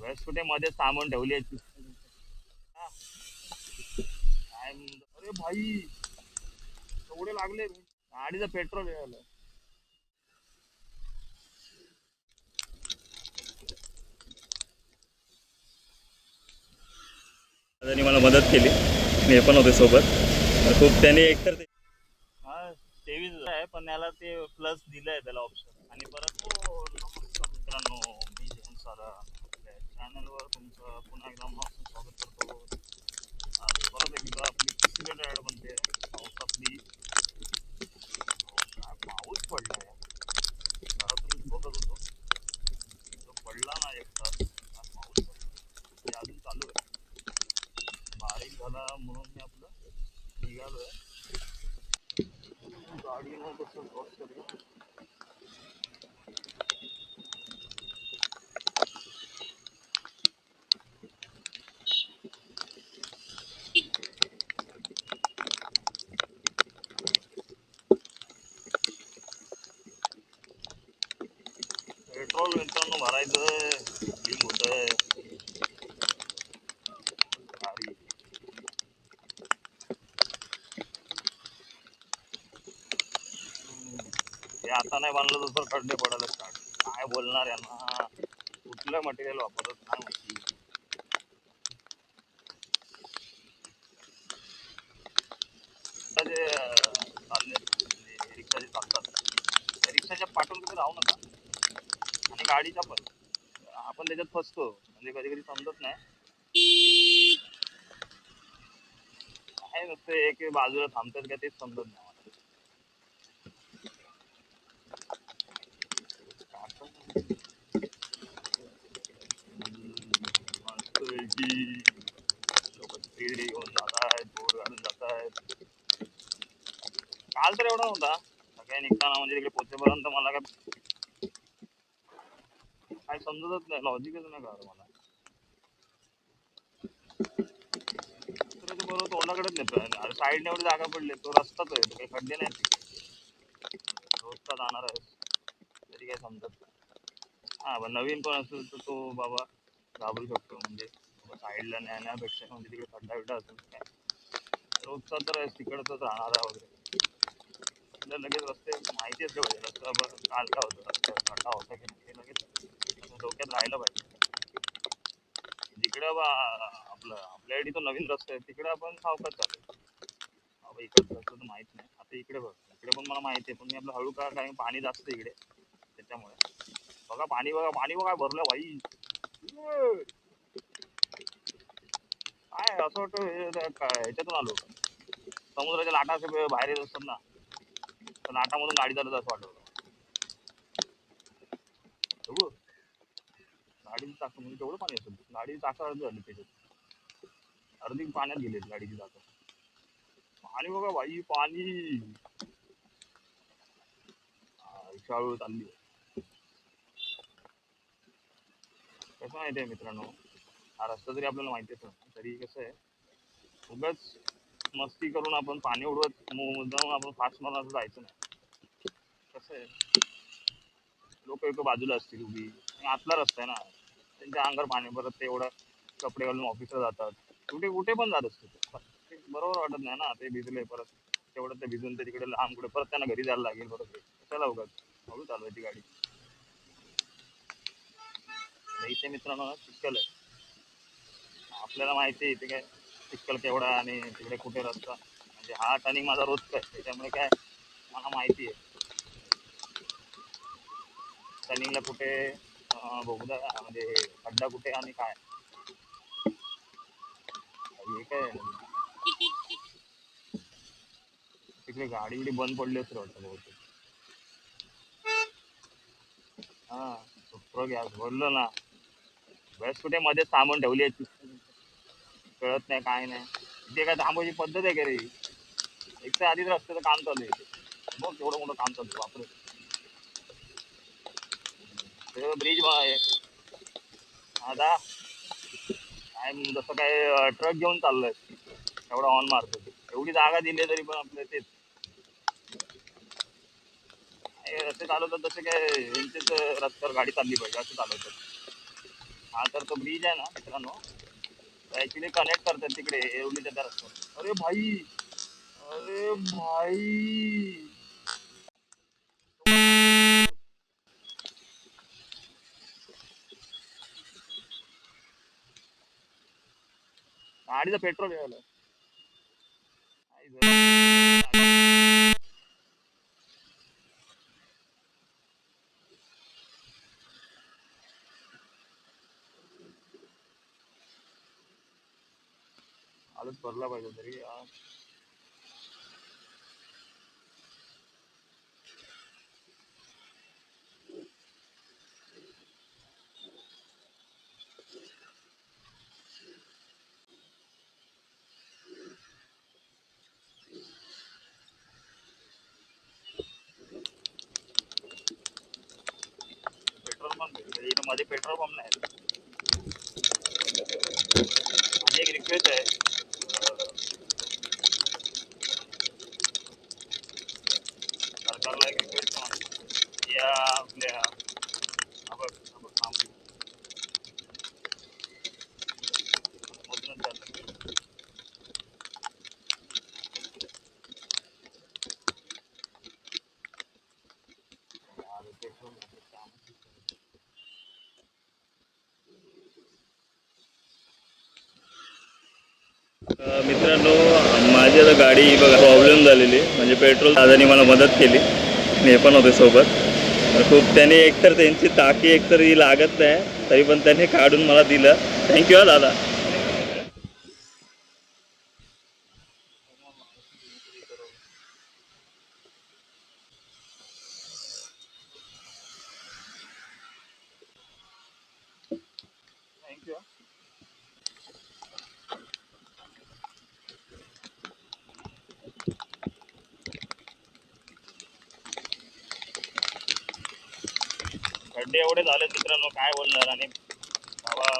कुठे मध्ये सामान ठेवली आहे. अरे भाई एवढे लागले गाडीचं पेट्रोल झालं. त्यांनी मला मदत केली, मी पण होते सोबत. खूप त्यांनी एकतर ते 23 आहे, पण याला ते प्लस दिलंय त्याला ऑप्शन. आणि परत मित्रांनो, मी जेवण सारा चॅनलवर तुमचं पुन्हा एकदा मस्त स्वागत करतो. परत एकदा आपली तिसरी ॲड बनते पावसातली. काय पाऊस पडलाय घरातून बघत होतो, पडला ना एक तास पाऊस पडला, अजून चालू आहे. बारीक झाला म्हणून मी आपलं निघालोय गाडीनं कसं क्रॉस करूया. पेट्रोल मित्रांनो भरायचं लीक होतंय गाडी. हे आता नाही बांधलं तर खड्डे पडायला स्टार्ट. काय बोलणार यांना, कुठलं मटेरियल वापरत काय माहिती. जे चालले रिक्षा जे चालतात त्या रिक्षाच्या पाठून कुठे राहू नका. आणि गाडीचा पण आपण त्याच्यात फसतो, म्हणजे कधी कधी समजत नाही काय नसतं. एक बाजूला थांबतात का तेच समजत नाही मला. लोक स्पीड घेऊन जात आहेत, बोर्ड घालून जात आहेत. काल तर एवढा नव्हता, सकाळी निघताना म्हणजे तिकडे पोहोचेपर्यंत मला काय समजतच नाही, लॉजिकच नाही कळलं मला. बरोबर तोंडाकडेच नेतोय, अरे साईडने एवढी जागा पडली, तो रस्ताच आहे, तो काही खड्डे नाही तिथे. रोजचा जाणार आहे तरी काही समजत नाही. हा पण नवीन पण असेल तर तो बाबा घाबरू शकतो, म्हणजे साईडला नेण्यापेक्षा म्हणजे तिकडे खड्डा बिड्डा असेल काय. रोजचा तर आहे तिकडचंच राहणार आहे वगैरे, लगेच रस्ते माहिती असले पाहिजे. रस्ता काल काय होतं, रस्त्यात खड्डा होता की नाही हे लगेच डोक्यात राहिलं पाहिजे. जिकडे आपलं आपल्या तो नवीन रस्ता आहे तिकडे आपण सावकाश चालू बाबा, इकडचं रस्ता तर माहित नाही. आता इकडे बघ, इकडे पण मला माहिती आहे, पण मी आपलं हळू का, कारण पाणी जास्त इकडे त्याच्यामुळे. बघा पाणी, बघा पाणी बघा भरलं भाई. काय असं वाटतं ह्याच्यातून आलो, समुद्राच्या लाटा असे बाहेर येत असतात ना, तर लाटामधून गाडी चालत असं वाटत. गाडीची चाक म्हणजे तेवढं पाणी असेल, गाडीची चाकं अर्धी झाली त्याच्यात, अर्धी पाण्यात गेलेत गाडीची चाकं. पाणी बघा भाई पाणी, रिक्षा हळूहळू चालली. कसं माहिती आहे मित्रांनो, हा रस्ता जरी आपल्याला माहिती असेल तरी कसं आहे, उगाच मस्ती करून आपण पाणी उडवत मुद्दाम आपण फास्ट मारून असं जायचं नाही. कसं आहे, लोक एका बाजूला असतील उभी, आतला रस्ता आहे ना, त्यांच्या अंगावर पाणी, परत ते एवढं कपडे घालून ऑफिसला जातात, कुठे कुठे पण जात असते. ते बरोबर वाटत नाही ना, ते भिजले परत तेवढं ते भिजून ते तिकडे लांब कुठे परत त्यांना घरी जायला लागेल. परत कशाला उगाच हळू चालवायची गाडी. इथे मित्रांनो चिखल आहे, आपल्याला माहिती आहे इथे काय चिखल केवढा आणि तिकडे कुठे रस्ता. म्हणजे हा टर्निंग माझा रोजचा आहे, त्याच्यामुळे काय मला माहिती आहे टर्निंगला कुठे बोगदा म्हणजे खड्डा कुठे आणि काय. हे काय तिकडे गाडी बिडी बंद पडली असं वाटतं बहुतेक. हा सुप्रो गॅस बोललो ना, बस कुठे मध्ये थांबून ठेवली आहे, कळत नाही काय नाही. इथे काय थांबायची पद्धत आहे का रे, एक तर आधीच रस्त्याचं काम चालू आहे, बघ एवढं मोठं काम चालू आहे वापरे. ब्रिज आहे आता, काय जसं काय ट्रक घेऊन चाललोय एवढा ऑन मारतो. एवढी जागा दिली तरी पण आपल्या तेच रस्ते चालवतात, तसे काय यांचेच रस्त्यावर गाडी चालली पाहिजे असं चालवतात. हा तर तो ब्रिज आहे ना मित्रांनो, ऍक्च्युली कनेक्ट करतात तिकडे एवढी त्या रस्त्यावर. अरे भाई, अरे भाई, गाडीचं पेट्रोल घ्यायला आलंच भरला पाहिजे तरी पेट्रोल पंप इथं मध्ये पेट्रोल पंप नाही. माझी एक रिक्वेस्ट आहे सरकारला, एक रिक्वेस्ट आहे या आपल्या आपण थांबली मधूनच जातं. पेट्रोल मित्रांनो, माझी आता गाडी बघा प्रॉब्लेम झालेली, म्हणजे पेट्रोल दादानी मला मदत केली, हे पण होते सोबत. खूप त्याने एकतर त्यांची टाकी एकतर ही लागत नाही तरी पण त्याने काढून मला दिलं. थँक्यू हा दादा. थँक्यू. खड्डे एवढे झाले मित्रांनो, काय बोलणार. आणि बाबा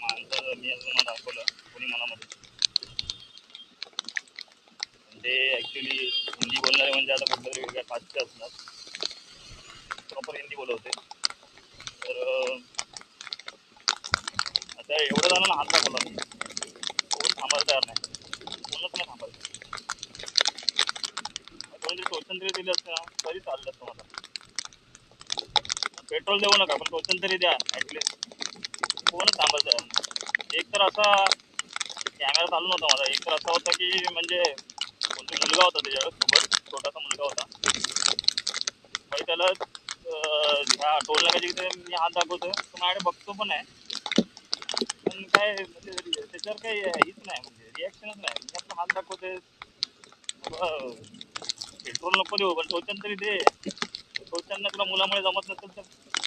माणसं मी मला दाखवलं कोणी मला मदत, म्हणजे ऍक्च्युली हिंदी बोलणारे म्हणजे आता कुठेतरी वेगळ्या कास्टचे असणार, प्रॉपर हिंदी बोलवते. तर आता एवढं जणांना हात दाखवला मी, कोण थांबायला तयार नाही, कोणच नाही थांबायचं. कोणतरी टोचन तरी दिलं असतं ना तरी चाललं असतं मला. पेट्रोल देऊ नका पण टोचन तरी द्या ऍटलिस्ट. कोणच थांबायचं तयार नाही. एक तर असा कॅमेरा चालू नव्हता माझा, एक तर असा होता की म्हणजे कोणतरी मुलगा होता त्याच्यावर सोबत, छोटासा मुलगा होता. म्हणजे त्याला ह्या टोल नाक्याच्या इथे मी हात दाखवतोय, तो माझ्याकडे बघतो पण आहे, पण काय म्हणजे त्याच्यावर काही हेच नाही, म्हणजे रिॲक्शनच नाही. मी आपला हात दाखवतोय, पेट्रोल नको देऊ पण टोचन तरी दे. टोचन तुला मुलामुळे जमत नसेल तर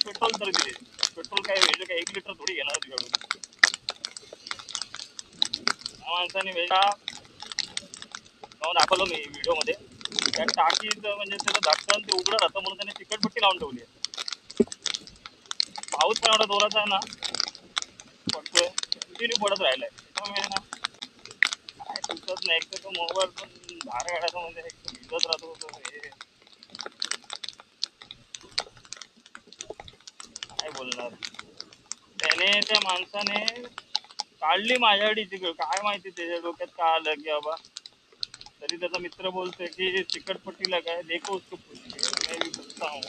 पेट्रोल तरी दे. पेट्रोल काय म्हणजे काय 1 लिटर थोडी घेणार तुझ्याकडून. त्या माणसाने वेगळा दाखवलं मी व्हिडिओमध्ये, त्या टाकीचं म्हणजे त्याचं झाकण ते उघडं राहतं म्हणून त्याने चिकटपट्टी लावून ठेवली आहे. पाऊस पण एवढा जोराचा आहे ना, पडतोय कंटिन्यू पडत राहिलाय, त्यामुळे ना काय सुचत नाही. एक तर तो मोबाईल पण बाहेर काढायचा म्हणजे एक भिजत राहतो हे, काय बोलणार. त्याने त्या माणसाने काढली माझ्या गाडीची, काय माहिती त्याच्या डोक्यात काय आलं की बाबा. तरी त्याचा मित्र बोलतोय की चिकटपट्टीला काय देखो उसको मैं भी पूछता हूँ.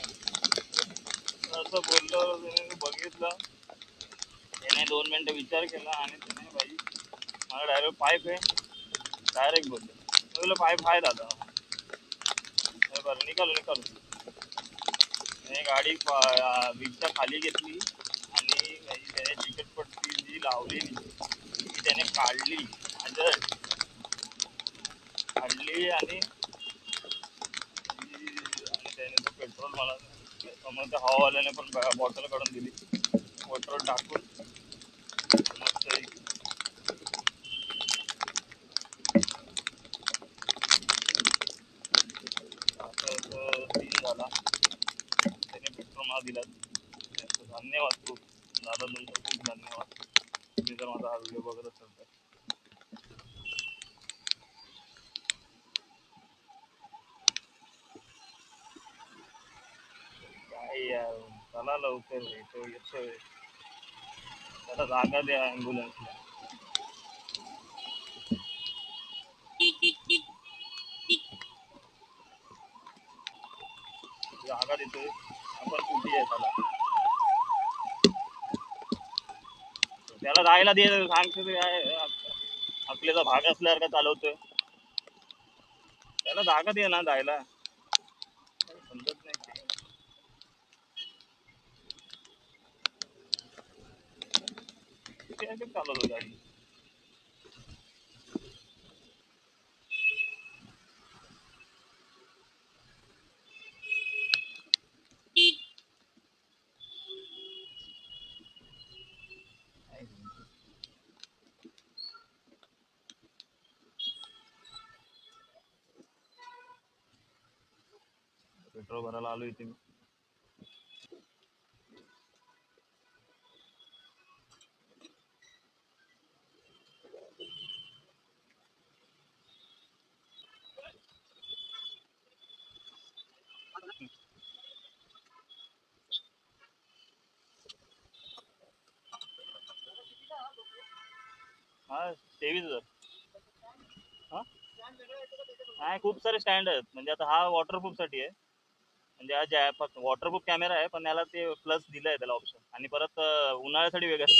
असं बोललं त्याने, बघितलं त्याने 2 मिनिटं विचार केला आणि त्याने भाई मला डायरेक्ट पाईप आहे डायरेक्ट बोलले. बोललं पाईप आहे दादा, बरं निकालो निकालो. त्याने गाडी विकच्या खाली घेतली आणि त्याने चिकटपट्टी जी लावलेली ती त्याने काढली, काढली आणि त्याने तो पेट्रोल मला समोर त्या हवावाल्याने पण बॉटल काढून दिली, पेट्रोल टाकून मस्त सीन झाला. त्याने पेट्रोल मला दिला. धन्यवाद खूप दादा, तुमचं खूप धन्यवाद. तुम्ही जर माझा हा व्हिडिओ बघत असाल तर. काय यार, चला लवकर येतोय. जरा जागा द्या ॲम्ब्युलन्सला. जागा देतोय आपण, कुठे आहे त्याला, त्याला राहायला दे. सांगतो ते काय आपल्याचा भाग असल्यावर का चालवतोय, त्याला जागा दे ना जायला. समजत नाही ते चालवतो गाडी. पेट्रोल भरायला आलो इथे मी. हा 23,000. हा नाही, खूप सारे स्टँड आहेत. म्हणजे आता हा वॉटरप्रूफ साठी आहे. म्हणजे हा ज्या फक्त वॉटरप्रूफ कॅमेरा आहे, पण याला ते प्लस दिलंय त्याला ऑप्शन. आणि परत उन्हाळ्यासाठी वेगळं.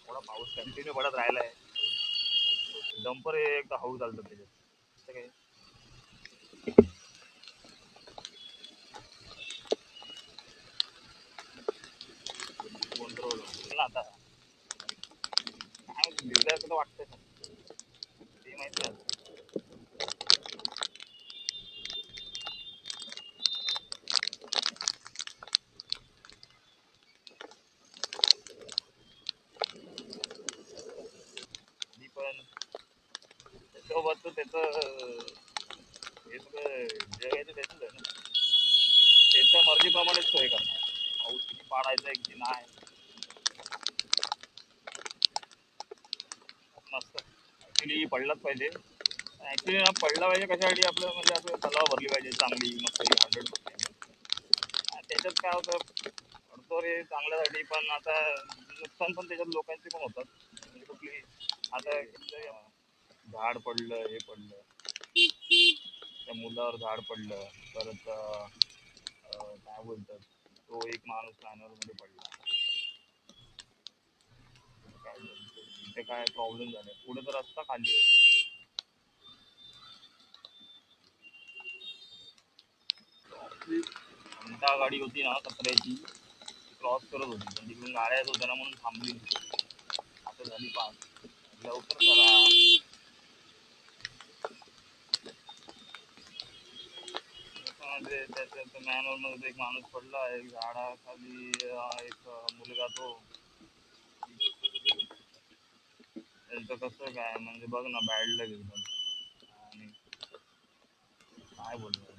थोडा पाऊस कंटिन्यू पडत राहिलाय. डंपर एकदा हळू चालतं त्याच्यात. काय आता काय भिजल्यासारखं वाटतंय ते माहिती नाही. पण त्याच्यासोबत त्याचं हे सगळं जगायचं त्याचंच आहे ना. त्याच्या मर्जीप्रमाणेच सोय करणार. पाऊस किती पाडायचा आहे की नाही. मस्त ऍक्च्युली पडलाच पाहिजे. ऍक्च्युली ना पडला पाहिजे कशासाठी, आपलं म्हणजे आपलं तलाव भरली पाहिजे चांगली मस्त 100%. त्याच्यात काय होतं, पडतो रे चांगल्यासाठी, पण आता नुकसान पण त्याच्यात लोकांचे पण होतात. म्हणजे कुठली आता झाड पडलं, हे पडलं, त्या मुलावर झाड पडलं, परत काय बोलतात, तो एक माणूस मॅन्युअल मध्ये पडला. काय इथे काय प्रॉब्लेम झाले, पुढे तर रस्ता खाली आहे. घंटा गाडी होती ना कचऱ्याची, क्रॉस करत होती, पण तिकडून गाड्या येत होत्या ना म्हणून थांबली. आता झाली पास, लवकर करा. त्याच्या मॅनवर मध्ये एक माणूस पडला, एक झाडाखाली एक मुलगा. तो त्यांचं कसं काय म्हणजे बघ ना, बॅड लग एकदम. आणि काय बोलतो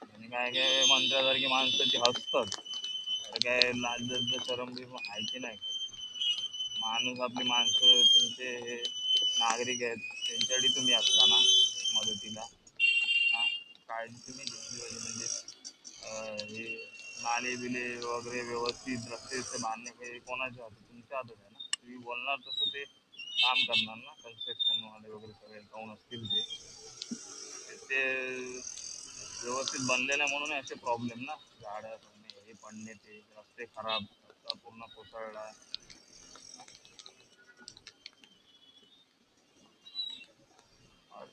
आणि काय काय मंत्र्यासारखी माणसं ती हसतात. काय लाज शरम बी माहिती नाही. माणूस आपली माणसं तुमचे हे नागरिक आहेत, त्यांच्यासाठी तुम्ही असता ना मदतीला. हा, काळजी तुम्ही घेतली पाहिजे. म्हणजे हे नाले बिले वगैरे व्यवस्थित रस्ते बांधणे हे कोणाच्या हातात, तुमच्या हातात आहे ना. तुम्ही बोलणार तसं ते काम करणार ना. कन्स्ट्रक्शन वाले वगैरे सगळे कोण असतील ते व्यवस्थित बनले नाही म्हणून असे प्रॉब्लेम ना. झाडं पडणे, हे पडणे, ते रस्ते खराब, रस्ता पूर्ण कोसळला.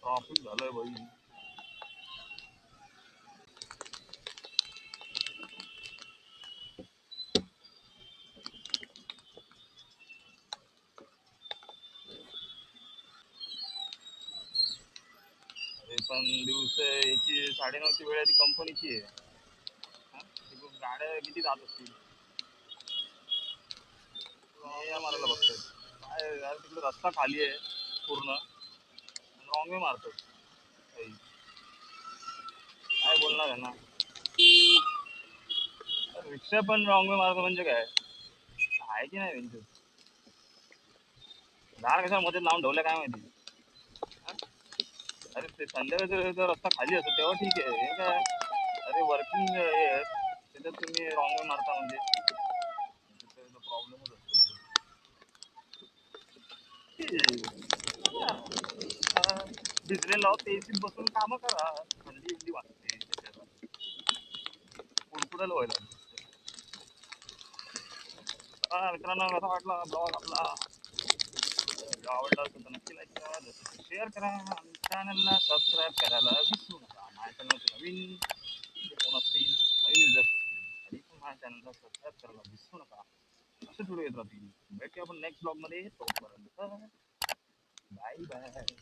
ट्रॉफिक झालंय भाई. अरे पण दिवस याची 9:30ची वेळ आहे, ती कंपनीची आहे. तिकडून गाड्या किती जात असतील, या मारायला बघतात. काय यार, तिकडे रस्ता खाली आहे पूर्ण, रॉंग वे मारतात. काही काय बोलणार. होणार आहे ना. रिक्षा पण रॉंग वे मार्ग म्हणजे काय आहे की नाही त्यांचं. झाड कशा मध्ये लावून ठेवलं काय माहिती. अरे ते संध्याकाळचा रस्ता खाली असतो तेव्हा ठीक आहे. हे काय अरे वर्किंग हे आहेत, त्याच्यात तुम्ही रॉंग वे मारता म्हणजे प्रॉब्लेमच असतो. भिजलेला आहोत ते एसीत बसून कामं करा. थंडी एवढी वाटते त्याच्यात. कुडकुडायला व्हायला. मित्रांनो कसा वाटला ब्लॉग आपला. आवडला असेल तर नक्की लाईक करा, शेअर करा आणि चॅनलला सबस्क्राईब करायला विसरू नका. माझ्या चॅनलचे नवीन जे कोण असतील नवीन युजर्स असतील तरी पण माझ्या चॅनलला सबस्क्राईब करायला विसरू नका. असे व्हिडिओ येत राहतील. भेटूया आपण नेक्स्ट ब्लॉगमध्ये. तोपर्यंत बाय बाय.